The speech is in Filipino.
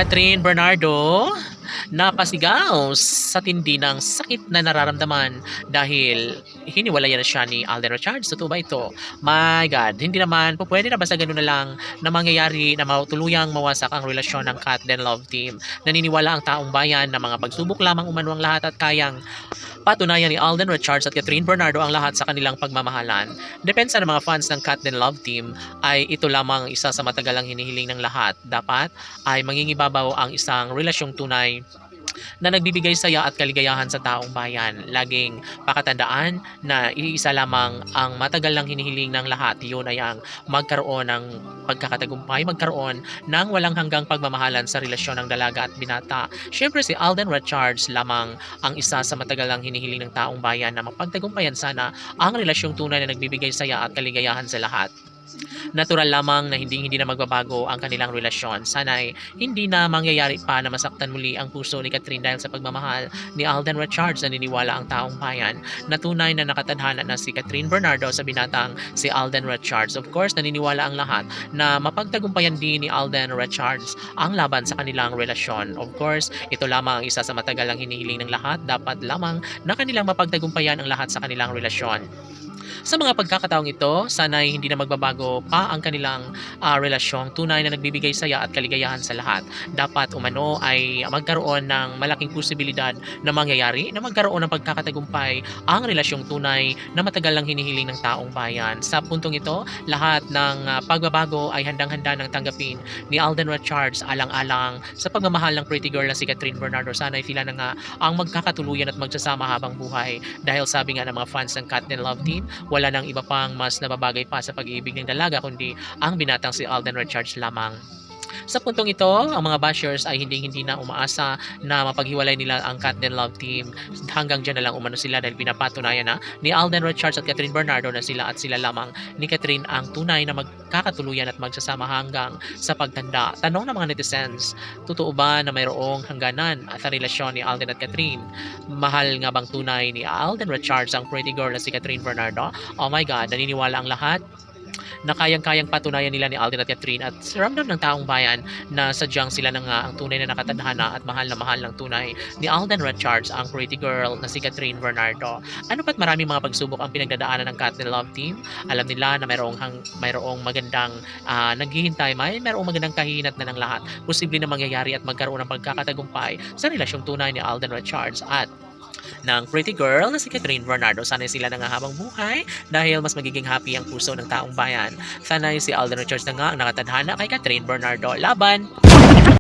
Catherine Bernardo napasigaw sa tindi ng sakit na nararamdaman dahil hiniwalayan na siya ni Alden Richards. Totoo ba ito? My God, hindi naman po pwede na basta ganun na lang na mangyayari na tuluyang mawasak ang relasyon ng Cat Den Love Team. Naniniwala ang taong bayan na mga pagsubok lamang umano ang lahat at kayang patunayan ni Alden Richards at Catherine Bernardo ang lahat sa kanilang pagmamahalan. Depensa ng mga fans ng Cat Den Love Team ay ito lamang isa sa matagalang hinihiling ng lahat. Dapat ay mangingibabaw ang isang relasyong tunay na nagbibigay saya at kaligayahan sa taong bayan. Laging pakatandaan na iisa lamang ang matagal lang hinihiling ng lahat. Yun ay ang magkaroon ng pagkakatagumpay, magkaroon ng walang hanggang pagmamahalan sa relasyon ng dalaga at binata. Siyempre si Alden Richards lamang ang isa sa matagal lang hinihiling ng taong bayan na mapagtagumpayan sana ang relasyong tunay na nagbibigay saya at kaligayahan sa lahat. Natural lamang na hindi na magbabago ang kanilang relasyon. Sana'y hindi na mangyayari pa na masaktan muli ang puso ni Catherine dahil sa pagmamahal ni Alden Richards. Naniniwala ang taong bayan na tunay na nakatadhana na si Catherine Bernardo sa binatang si Alden Richards. Of course, naniniwala ang lahat na mapagtagumpayan din ni Alden Richards ang laban sa kanilang relasyon. Of course, ito lamang ang isa sa matagal ang hinihiling ng lahat. Dapat lamang na kanilang mapagtagumpayan ang lahat sa kanilang relasyon. Sa mga pagkakataong ito, sana'y hindi na magbabago pa ang kanilang relasyong tunay na nagbibigay saya at kaligayahan sa lahat. Dapat umano ay magkaroon ng malaking posibilidad na mangyayari na magkaroon ng pagkakatagumpay ang relasyong tunay na matagal lang hinihiling ng taong bayan. Sa puntong ito, lahat ng pagbabago ay handang-handa ng tanggapin ni Alden Richards alang-alang sa pagmamahal ng pretty girl na si Catherine Bernardo. Sana'y sila na nga ang magkakatuluyan at magsasama habang buhay dahil sabi nga ng mga fans ng Cat Den Love Team, wala nang iba pang mas nababagay pa sa pag-ibig ng dalaga kundi ang binatang si Alden Richards lamang. Sa puntong ito, ang mga bashers ay hindi na umaasa na mapaghiwalay nila ang Cat Den Love Team. Hanggang dyan na lang umano sila dahil pinapatunayan na ni Alden Richards at Catherine Bernardo na sila at sila lamang ni Catherine ang tunay na magkakatuluyan at magsasama hanggang sa pagtanda. Tanong ng mga netizens, totoo ba na mayroong hangganan at ang relasyon ni Alden at Catherine? Mahal nga bang tunay ni Alden Richards ang pretty girl na si Catherine Bernardo? Oh my God, naniniwala ang lahat na kayang-kayang patunayan nila ni Alden at Catherine at ramdam ng taong bayan na sadyang sila na nga ang tunay na nakatadhana at mahal ng tunay ni Alden Richards ang pretty girl na si Catherine Bernardo. Ano pa't maraming mga pagsubok ang pinagdadaanan ng Cat Den Love Team. Alam nila na mayroong magandang naghihintay, mayroong magandang kahinat na ng lahat. Posible na mangyayari at magkaroon ng pagkakatagumpay sa relasyong tunay ni Alden Richards at ng pretty girl na si Catherine Bernardo. Sana'y sila na nga habang buhay dahil mas magiging happy ang puso ng taong bayan. Sana'y si Alden Richards na nga ang nakatadhana kay Catherine Bernardo. Laban!